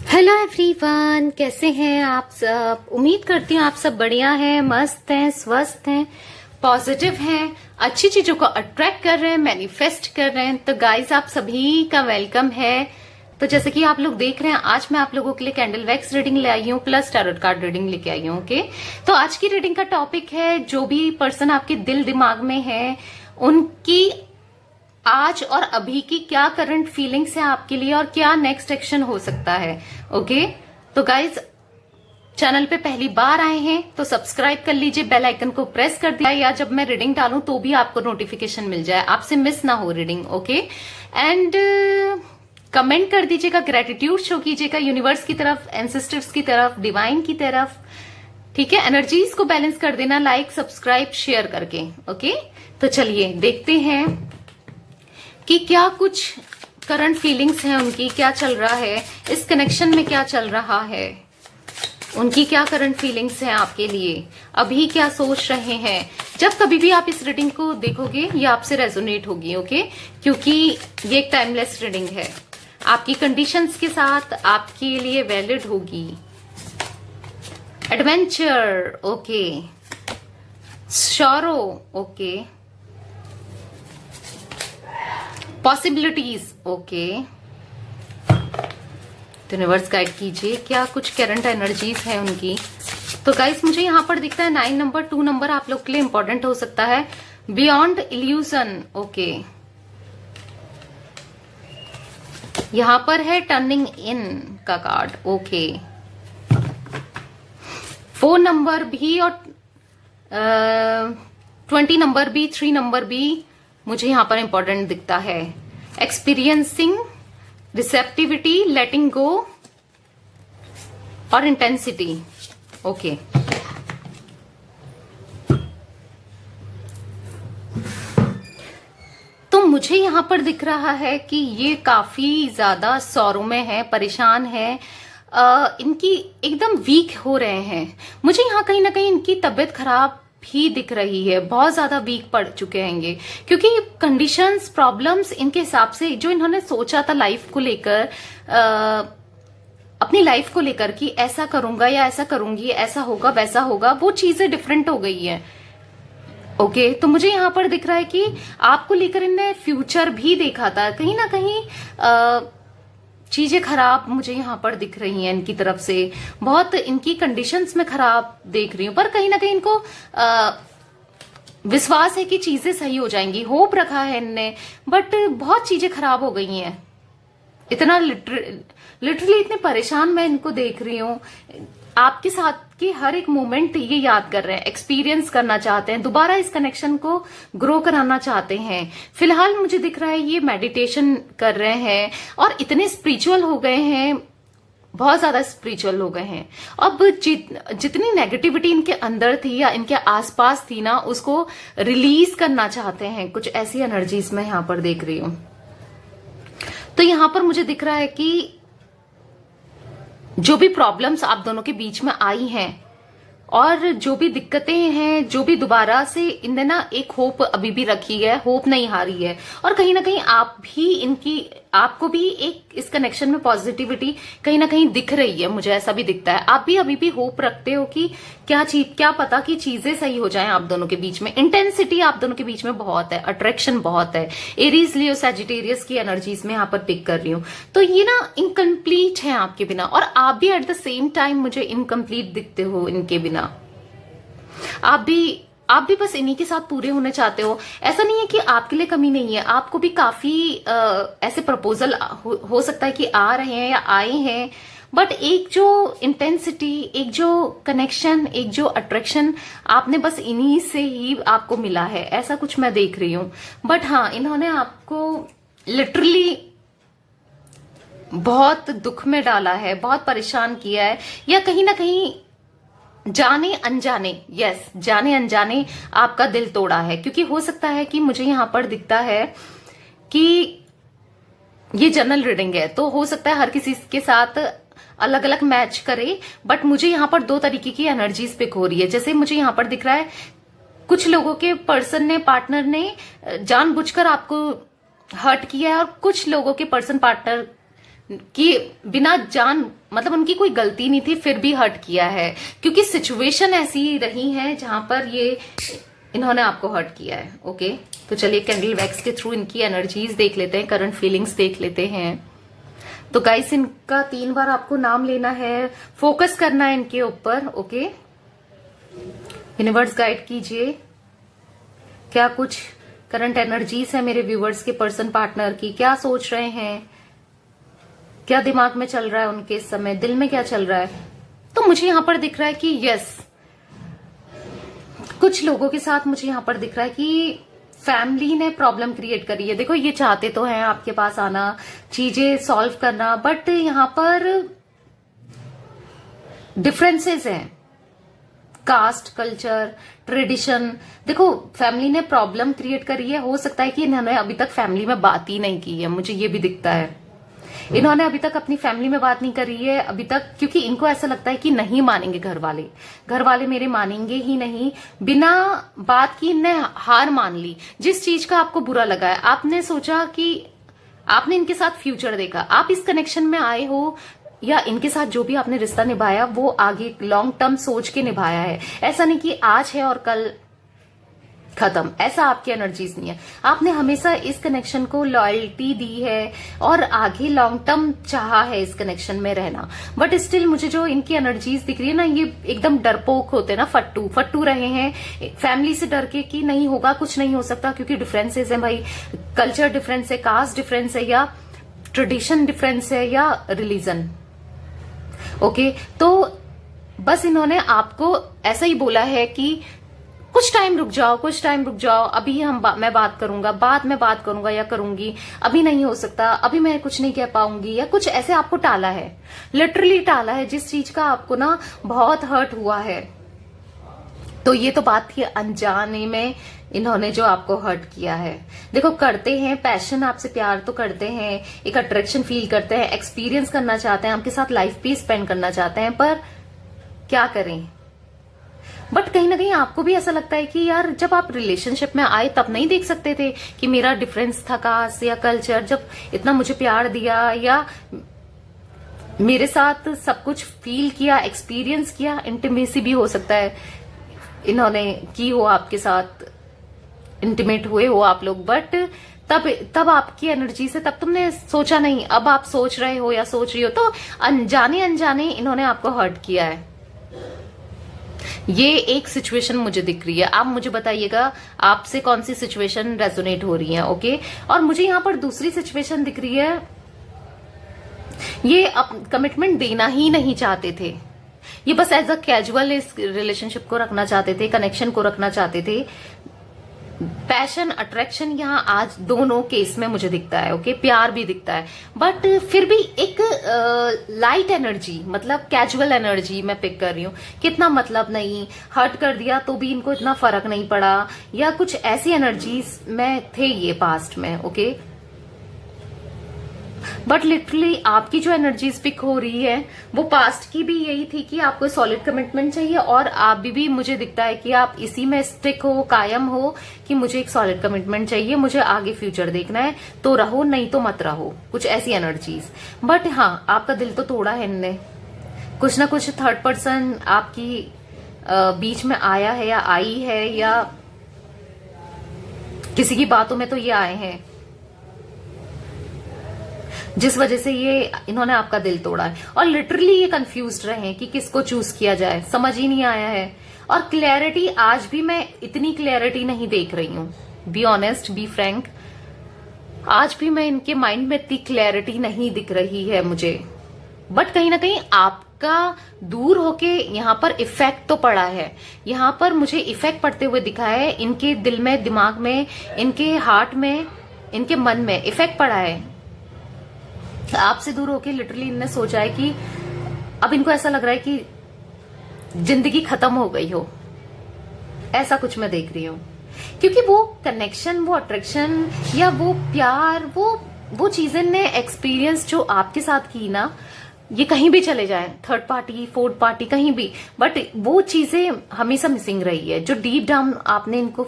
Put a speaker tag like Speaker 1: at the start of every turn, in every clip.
Speaker 1: Hello everyone, कैसे हैं आप सब। उम्मीद करती हूँ आप सब बढ़िया हैं, मस्त हैं, स्वस्थ हैं, पॉजिटिव हैं, अच्छी चीजों को अट्रैक्ट कर रहे हैं, मैनिफेस्ट कर रहे हैं। तो गाइस, आप सभी का वेलकम है। तो जैसे कि आप लोग देख रहे हैं, आज मैं आप लोगों के लिए कैंडल वैक्स रीडिंग ले आई हूँ, प्लस टैरोट कार्ड रीडिंग लेके आई हूँ। ओके, तो आज की रीडिंग का टॉपिक है, जो भी पर्सन आपके दिल दिमाग में है उनकी आज और अभी की क्या करंट फीलिंग्स है आपके लिए और क्या नेक्स्ट एक्शन हो सकता है। ओके, तो गाइज, चैनल पे पहली बार आए हैं तो सब्सक्राइब कर लीजिए, बेल आइकन को प्रेस कर दिया, या जब मैं रीडिंग डालूं तो भी आपको नोटिफिकेशन मिल जाए, आपसे मिस ना हो रीडिंग। ओके, एंड कमेंट कर दीजिएगा, ग्रेटिट्यूड शो कीजिएगा यूनिवर्स की तरफ, एंसेस्टर्स की तरफ, डिवाइन की तरफ। ठीक है, एनर्जीज को बैलेंस कर देना लाइक, सब्सक्राइब, शेयर करके। ओके, तो चलिए देखते हैं कि क्या कुछ करंट फीलिंग्स हैं उनकी, क्या चल रहा है इस कनेक्शन में, क्या चल रहा है, उनकी क्या करंट फीलिंग्स हैं आपके लिए, अभी क्या सोच रहे हैं। जब कभी भी आप इस रीडिंग को देखोगे ये आपसे रेजोनेट होगी। ओके, क्योंकि ये एक टाइमलेस रीडिंग है, आपकी कंडीशंस के साथ आपके लिए वैलिड होगी। Adventure, okay, sorrow, okay, possibilities, okay. तो यूनिवर्स गाइड कीजिए, क्या कुछ करंट एनर्जीज है उनकी। तो गाइस, मुझे यहां पर दिखता है 9 नंबर, 2 नंबर आप लोग के लिए इंपॉर्टेंट हो सकता है। Beyond illusion, okay. यहां पर है टर्निंग इन का कार्ड, ओके। 4 नंबर भी और 20 नंबर भी, 3 नंबर भी मुझे यहां पर इंपॉर्टेंट दिखता है। एक्सपीरियंसिंग, रिसेप्टिविटी, लेटिंग गो और इंटेंसिटी, ओके। तो मुझे यहां पर दिख रहा है कि ये काफी ज्यादा सौरों में है, परेशान है, इनकी एकदम वीक हो रहे हैं। मुझे यहाँ कहीं ना कहीं इनकी तबीयत खराब भी दिख रही है, बहुत ज्यादा वीक पड़ चुके हैं क्योंकि कंडीशंस, प्रॉब्लम्स इनके हिसाब से जो इन्होंने सोचा था लाइफ को लेकर, अपनी लाइफ को लेकर कि ऐसा करूंगा या ऐसा करूंगी, ऐसा होगा वैसा होगा, वो चीजें डिफरेंट हो गई है। ओके, तो मुझे यहाँ पर दिख रहा है कि आपको लेकर इनने फ्यूचर भी देखा था, कहीं ना कहीं चीजें खराब मुझे यहाँ पर दिख रही हैं इनकी तरफ से, बहुत इनकी कंडीशंस में खराब देख रही हूँ, पर कहीं ना कहीं इनको विश्वास है कि चीजें सही हो जाएंगी, होप रखा है इनने, बट बहुत चीजें खराब हो गई हैं। इतना लिटरली इतने परेशान मैं इनको देख रही हूँ। आपके साथ के हर एक मोमेंट ये याद कर रहे हैं, एक्सपीरियंस करना चाहते हैं, दोबारा इस कनेक्शन को ग्रो कराना चाहते हैं। फिलहाल मुझे दिख रहा है ये मेडिटेशन कर रहे हैं और इतने स्पिरिचुअल हो गए हैं, बहुत ज्यादा स्पिरिचुअल हो गए हैं। अब जितनी नेगेटिविटी इनके अंदर थी या इनके आसपास थी ना, उसको रिलीज करना चाहते हैं। कुछ ऐसी एनर्जीज मैं यहां पर देख रही हूं। तो यहां पर मुझे दिख रहा है कि जो भी प्रॉब्लम्स आप दोनों के बीच में आई हैं और जो भी दिक्कतें हैं, जो भी दोबारा से इनने ना एक होप अभी भी रखी है, होप नहीं हारी है, और कहीं ना कहीं आप भी इनकी, आपको भी एक इस कनेक्शन में पॉजिटिविटी कहीं ना कहीं दिख रही है, मुझे ऐसा भी दिखता है। आप भी अभी भी होप रखते हो कि क्या पता कि चीजें सही हो जाएं आप दोनों के बीच में। इंटेंसिटी आप दोनों के बीच में बहुत है, अट्रैक्शन बहुत है। एरीज, लियो, सैजिटेरियस की एनर्जीज में यहाँ पर पिक कर रही हूँ। तो ये ना इनकम्प्लीट है आपके बिना, और आप भी एट द सेम टाइम मुझे इनकम्प्लीट दिखते हो इनके बिना। आप भी बस इन्हीं के साथ पूरे होने चाहते हो। ऐसा नहीं है कि आपके लिए कमी नहीं है, आपको भी काफी ऐसे प्रपोजल हो सकता है कि आ रहे हैं या आए हैं, बट एक जो इंटेंसिटी, एक जो कनेक्शन, एक जो अट्रैक्शन आपने बस इन्हीं से ही आपको मिला है, ऐसा कुछ मैं देख रही हूं। बट हाँ, इन्होंने आपको लिटरली बहुत दुख में डाला है, बहुत परेशान किया है, या कहीं ना कहीं जाने अनजाने, यस, जाने अनजाने आपका दिल तोड़ा है। क्योंकि हो सकता है कि मुझे यहां पर दिखता है कि ये जनरल रीडिंग है, तो हो सकता है हर किसी के साथ अलग अलग मैच करे, बट मुझे यहां पर 2 तरीके की एनर्जीज पिक हो रही है। जैसे मुझे यहां पर दिख रहा है कुछ लोगों के पर्सन ने, पार्टनर ने जानबूझकर आपको हर्ट किया है, और कुछ लोगों के पर्सन, पार्टनर कि बिना जान मतलब उनकी कोई गलती नहीं थी फिर भी हर्ट किया है, क्योंकि सिचुएशन ऐसी रही है जहां पर ये इन्होंने आपको हर्ट किया है। ओके, तो चलिए कैंडल वैक्स के थ्रू इनकी एनर्जीज देख लेते हैं, करंट फीलिंग्स देख लेते हैं। तो गाइस इनका 3 बार आपको नाम लेना है, फोकस करना है इनके ऊपर। ओके, यूनिवर्स गाइड कीजिए क्या कुछ करंट एनर्जीज है मेरे व्यूवर्स के पर्सन पार्टनर की, क्या सोच रहे हैं, क्या दिमाग में चल रहा है उनके इस समय, दिल में क्या चल रहा है। तो मुझे यहां पर दिख रहा है कि यस, कुछ लोगों के साथ मुझे यहां पर दिख रहा है कि फैमिली ने प्रॉब्लम क्रिएट करी है। देखो ये चाहते तो हैं आपके पास आना, चीजें सॉल्व करना, बट यहां पर डिफरेंसेस हैं, कास्ट, कल्चर, ट्रेडिशन। देखो फैमिली ने प्रॉब्लम क्रिएट करी है, हो सकता है कि इन्होंने अभी तक फैमिली में बात ही नहीं की है, मुझे ये भी दिखता है। इन्होंने अभी तक अपनी फैमिली में बात नहीं करी है अभी तक, क्योंकि इनको ऐसा लगता है कि नहीं मानेंगे घर वाले मेरे मानेंगे ही नहीं। बिना बात की इनने हार मान ली। जिस चीज का आपको बुरा लगा है, आपने सोचा कि आपने इनके साथ फ्यूचर देखा, आप इस कनेक्शन में आए हो या इनके साथ जो भी आपने रिश्ता निभाया वो आगे लॉन्ग टर्म सोच के निभाया है। ऐसा नहीं कि आज है और कल खत्म, ऐसा आपकी एनर्जीज नहीं है। आपने हमेशा इस कनेक्शन को लॉयल्टी दी है और आगे लॉन्ग टर्म चाहा है इस कनेक्शन में रहना। बट स्टिल मुझे जो इनकी एनर्जीज दिख रही है ना, ये एकदम डरपोक होते हैं ना, फट्टू रहे हैं फैमिली से डर के कि नहीं होगा, कुछ नहीं हो सकता, क्योंकि डिफरेंसेस है भाई, कल्चर डिफरेंस है, कास्ट डिफरेंस है, या ट्रेडिशन डिफरेंस है, या रिलीजन। ओके, तो बस इन्होंने आपको ऐसा ही बोला है कि कुछ टाइम रुक जाओ, अभी मैं बात करूंगा, बाद में बात करूंगा या करूंगी, अभी नहीं हो सकता, अभी मैं कुछ नहीं कह पाऊंगी, या कुछ ऐसे आपको टाला है, लिटरली टाला है, जिस चीज का आपको ना बहुत हर्ट हुआ है। तो ये तो बात थी अनजाने में इन्होंने जो आपको हर्ट किया है। देखो करते हैं पैशन, आपसे प्यार तो करते हैं, एक अट्रैक्शन फील करते हैं, एक्सपीरियंस करना चाहते हैं, आपके साथ लाइफ भी स्पेंड करना चाहते हैं, पर क्या करें। बट कहीं ना कहीं आपको भी ऐसा लगता है कि यार जब आप रिलेशनशिप में आए तब नहीं देख सकते थे कि मेरा डिफरेंस था कास्ट या कल्चर, जब इतना मुझे प्यार दिया या मेरे साथ सब कुछ फील किया, एक्सपीरियंस किया, इंटीमेसी भी हो सकता है इन्होंने की हो, आपके साथ इंटीमेट हुए हो आप लोग, बट तब आपकी एनर्जी से तब तुमने सोचा नहीं, अब आप सोच रहे हो या सोच रही हो, तो अनजाने इन्होंने आपको हर्ट किया है। ये एक सिचुएशन मुझे दिख रही है, आप मुझे बताइएगा आपसे कौन सी सिचुएशन रेजोनेट हो रही है। ओके, और मुझे यहां पर दूसरी सिचुएशन दिख रही है, ये कमिटमेंट देना ही नहीं चाहते थे, ये बस एज अ कैजुअल इस रिलेशनशिप को रखना चाहते थे, कनेक्शन को रखना चाहते थे। पैशन, अट्रैक्शन यहाँ आज दोनों केस में मुझे दिखता है। ओके, प्यार भी दिखता है, बट फिर भी एक लाइट एनर्जी, मतलब कैजुअल एनर्जी मैं पिक कर रही हूँ, कितना मतलब नहीं, हर्ट कर दिया तो भी इनको इतना फर्क नहीं पड़ा, या कुछ ऐसी एनर्जीज में थे ये पास्ट में। ओके, बट लिटरली आपकी जो एनर्जीज पिक हो रही है वो पास्ट की भी यही थी कि आपको सॉलिड कमिटमेंट चाहिए, और आप भी मुझे दिखता है कि आप इसी में स्टिक हो, कायम हो कि मुझे एक सॉलिड कमिटमेंट चाहिए, मुझे आगे फ्यूचर देखना है, तो रहो नहीं तो मत रहो, कुछ ऐसी एनर्जीज। बट हाँ, आपका दिल तो तोड़ा है इनने, कुछ ना कुछ थर्ड पर्सन आपकी बीच में आया है या आई है, या किसी की बातों में तो ये आए हैं जिस वजह से ये इन्होंने आपका दिल तोड़ा है, और लिटरली ये कंफ्यूज्ड रहे कि किसको चूज किया जाए, समझ ही नहीं आया है। और क्लैरिटी आज भी मैं इतनी क्लैरिटी नहीं देख रही हूं, बी ऑनेस्ट, बी फ्रैंक, आज भी मैं इनके माइंड में इतनी क्लैरिटी नहीं दिख रही है मुझे। बट कहीं ना कहीं आपका दूर होके यहाँ पर इफेक्ट तो पड़ा है, यहाँ पर मुझे इफेक्ट पड़ते हुए दिखा है, इनके दिल में, दिमाग में, इनके हार्ट में, इनके मन में इफेक्ट पड़ा है। आपसे दूर होके लिटरली इनने सोचा है कि अब इनको ऐसा लग रहा है कि जिंदगी खत्म हो गई हो, ऐसा कुछ मैं देख रही हूं, क्योंकि वो कनेक्शन, वो अट्रैक्शन या वो प्यार, वो चीजें ने एक्सपीरियंस जो आपके साथ की ना, ये कहीं भी चले जाए, थर्ड पार्टी, फोर्थ पार्टी, कहीं भी, बट वो चीजें हमेशा मिसिंग रही है, जो डीप डाउन आपने इनको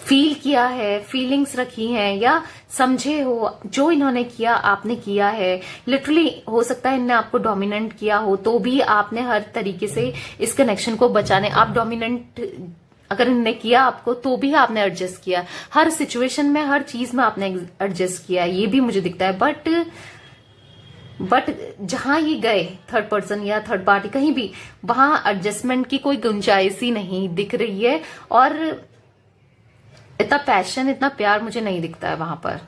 Speaker 1: फील किया है, फीलिंग्स रखी हैं या समझे हो, जो इन्होंने किया आपने किया है। लिटरली हो सकता है इन्होंने आपको डोमिनेंट किया हो, तो भी आपने हर तरीके से इस कनेक्शन को बचाने, आप डोमिनेंट अगर इन्होंने किया आपको तो भी आपने एडजस्ट किया, हर सिचुएशन में हर चीज में आपने एडजस्ट किया, ये भी मुझे दिखता है। बट जहां ये गए थर्ड पर्सन या थर्ड पार्टी कहीं भी, वहां एडजस्टमेंट की कोई गुंजाइश ही नहीं दिख रही है, और इतना पैशन, इतना प्यार मुझे नहीं दिखता है वहां पर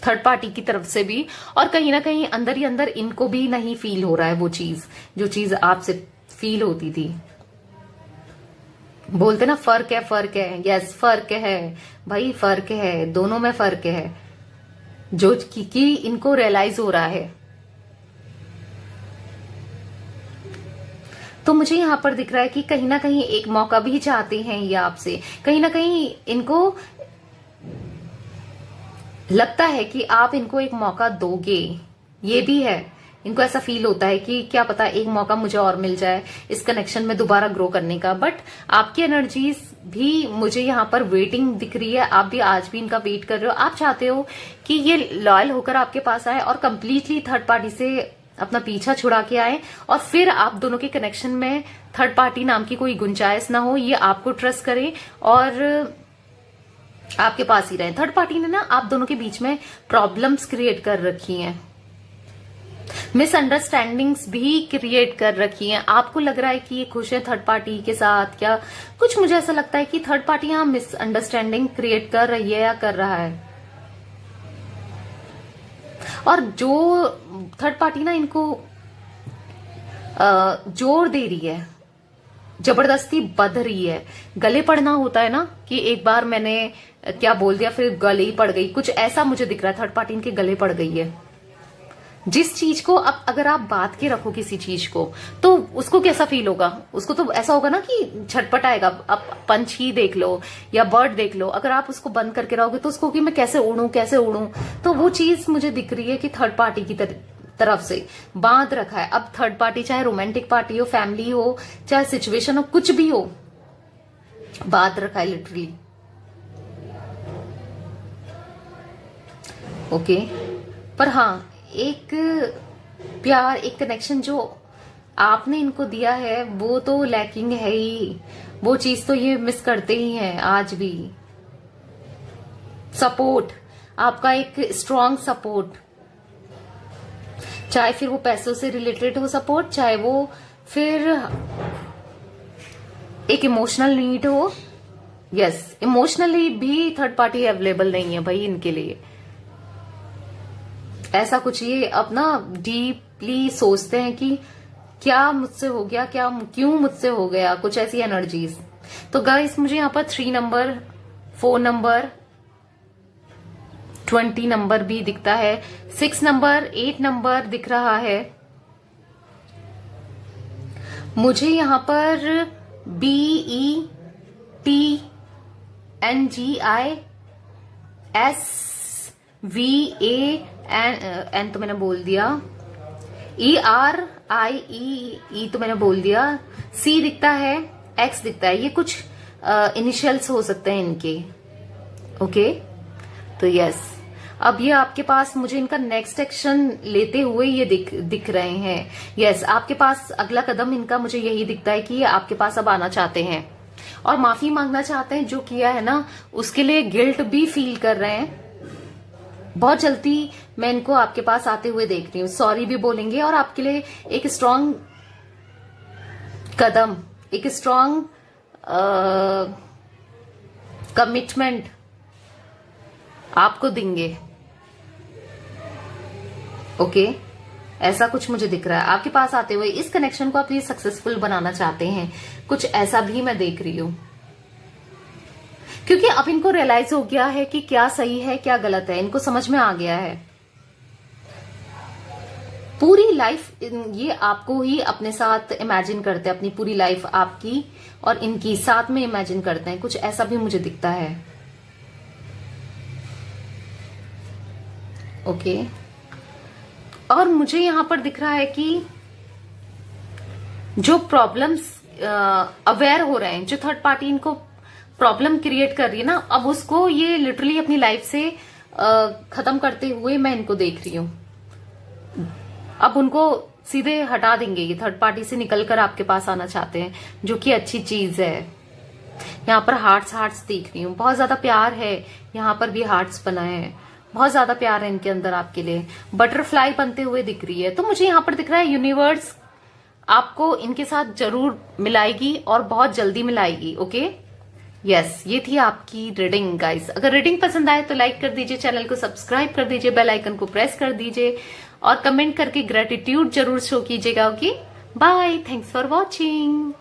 Speaker 1: थर्ड पार्टी की तरफ से भी। और कहीं ना कहीं अंदर ही अंदर इनको भी नहीं फील हो रहा है वो चीज, जो चीज आपसे फील होती थी। बोलते ना फर्क है, फर्क है, यस फर्क है भाई, फर्क है, दोनों में फर्क है, जो कि इनको रियलाइज हो रहा है। तो मुझे यहां पर दिख रहा है कि कहीं ना कहीं एक मौका भी चाहते हैं ये आपसे, कहीं ना कहीं इनको लगता है कि आप इनको एक मौका दोगे, ये भी है। इनको ऐसा फील होता है कि क्या पता एक मौका मुझे और मिल जाए इस कनेक्शन में दोबारा ग्रो करने का। बट आपकी एनर्जीज भी मुझे यहाँ पर वेटिंग दिख रही है, आप भी आज भी इनका वेट कर रहे हो। आप चाहते हो कि ये लॉयल होकर आपके पास आए और कंप्लीटली थर्ड पार्टी से अपना पीछा छुड़ा के आए, और फिर आप दोनों के कनेक्शन में थर्ड पार्टी नाम की कोई गुंजाइश ना हो, ये आपको ट्रस्ट करे और आपके पास ही रहे। थर्ड पार्टी ने ना आप दोनों के बीच में प्रॉब्लम्स क्रिएट कर रखी हैं, मिसअंडरस्टैंडिंग्स भी क्रिएट कर रखी हैं। आपको लग रहा है कि ये खुश है थर्ड पार्टी के साथ, क्या कुछ मुझे ऐसा लगता है कि थर्ड पार्टी यहां मिसअंडरस्टैंडिंग क्रिएट कर रही है या कर रहा है। और जो थर्ड पार्टी ना इनको जोर दे रही है, जबरदस्ती बंध रही है। गले पड़ना होता है ना कि एक बार मैंने क्या बोल दिया फिर गले ही पड़ गई, कुछ ऐसा मुझे दिख रहा है। थर्ड पार्टी इनके गले पड़ गई है जिस चीज को। अब अगर आप बात के रखो किसी चीज को तो उसको कैसा फील होगा, उसको तो ऐसा होगा ना कि झटपट आएगा। अब पंछ ही देख लो या बर्ड देख लो, अगर आप उसको बंद करके रहोगे तो उसको कि मैं कैसे उड़ूं कैसे उड़ूं, तो वो चीज मुझे दिख रही है कि थर्ड पार्टी की तरफ से बांध रखा है। अब थर्ड पार्टी चाहे रोमांटिक पार्टी हो, फैमिली हो, चाहे सिचुएशन हो, कुछ भी हो, बांध रखा है लिटरली। ओके, पर हाँ एक प्यार, एक कनेक्शन जो आपने इनको दिया है वो तो लैकिंग है ही, वो चीज तो ये मिस करते ही हैं आज भी। सपोर्ट, आपका एक स्ट्रांग सपोर्ट, चाहे फिर वो पैसों से रिलेटेड हो सपोर्ट, चाहे वो फिर एक इमोशनल नीड हो। यस, इमोशनली भी थर्ड पार्टी अवेलेबल नहीं है भाई इनके लिए। ऐसा कुछ ये अपना डीपली सोचते हैं कि क्या मुझसे हो गया, क्या क्यों मुझसे हो गया, कुछ ऐसी एनर्जीज। तो गाइस मुझे यहाँ पर 3 नंबर, 4 नंबर, 20 नंबर भी दिखता है, 6 नंबर, 8 नंबर दिख रहा है मुझे यहाँ पर। BETISVAN तो मैंने बोल दिया, ERIE तो मैंने बोल दिया, C दिखता है, X दिखता है, ये कुछ इनिशियल्स हो सकते हैं इनके। ओके, तो यस, अब ये आपके पास मुझे इनका नेक्स्ट एक्शन लेते हुए ये दिख रहे हैं। यस, आपके पास अगला कदम इनका मुझे यही दिखता है कि ये आपके पास अब आना चाहते हैं और माफी मांगना चाहते हैं। जो किया है ना उसके लिए गिल्ट भी फील कर रहे हैं। बहुत जल्दी मैं इनको आपके पास आते हुए देख रही हूँ, सॉरी भी बोलेंगे और आपके लिए एक स्ट्रांग कदम, एक स्ट्रांग कमिटमेंट आपको देंगे। ओके, ऐसा कुछ मुझे दिख रहा है आपके पास आते हुए। इस कनेक्शन को आप ये सक्सेसफुल बनाना चाहते हैं, कुछ ऐसा भी मैं देख रही हूं, क्योंकि अब इनको रियलाइज हो गया है कि क्या सही है क्या गलत है, इनको समझ में आ गया है। पूरी लाइफ ये आपको ही अपने साथ इमेजिन करते हैं, अपनी पूरी लाइफ आपकी और इनकी साथ में इमेजिन करते हैं, कुछ ऐसा भी मुझे दिखता है। ओके, और मुझे यहां पर दिख रहा है कि जो प्रॉब्लम्स अवेयर हो रहे हैं, जो थर्ड पार्टी इनको प्रॉब्लम क्रिएट कर रही है ना, अब उसको ये लिटरली अपनी लाइफ से खत्म करते हुए मैं इनको देख रही हूँ। अब उनको सीधे हटा देंगे, ये थर्ड पार्टी से निकलकर आपके पास आना चाहते हैं, जो कि अच्छी चीज है। यहाँ पर हार्ट्स देख रही हूँ, बहुत ज्यादा प्यार है, यहाँ पर भी हार्ट्स बनाए हैं, बहुत ज्यादा प्यार है इनके अंदर आपके लिए। बटरफ्लाई बनते हुए दिख रही है। तो मुझे यहाँ पर दिख रहा है यूनिवर्स आपको इनके साथ जरूर मिलाएगी और बहुत जल्दी मिलाएगी। ओके, यस, ये थी आपकी रीडिंग गाइस। अगर रीडिंग पसंद आए तो लाइक कर दीजिए, चैनल को सब्सक्राइब कर दीजिए, बेल आइकन को प्रेस कर दीजिए और कमेंट करके ग्रेटिट्यूड जरूर शो कीजिएगा। Okay, bye, thanks for watching.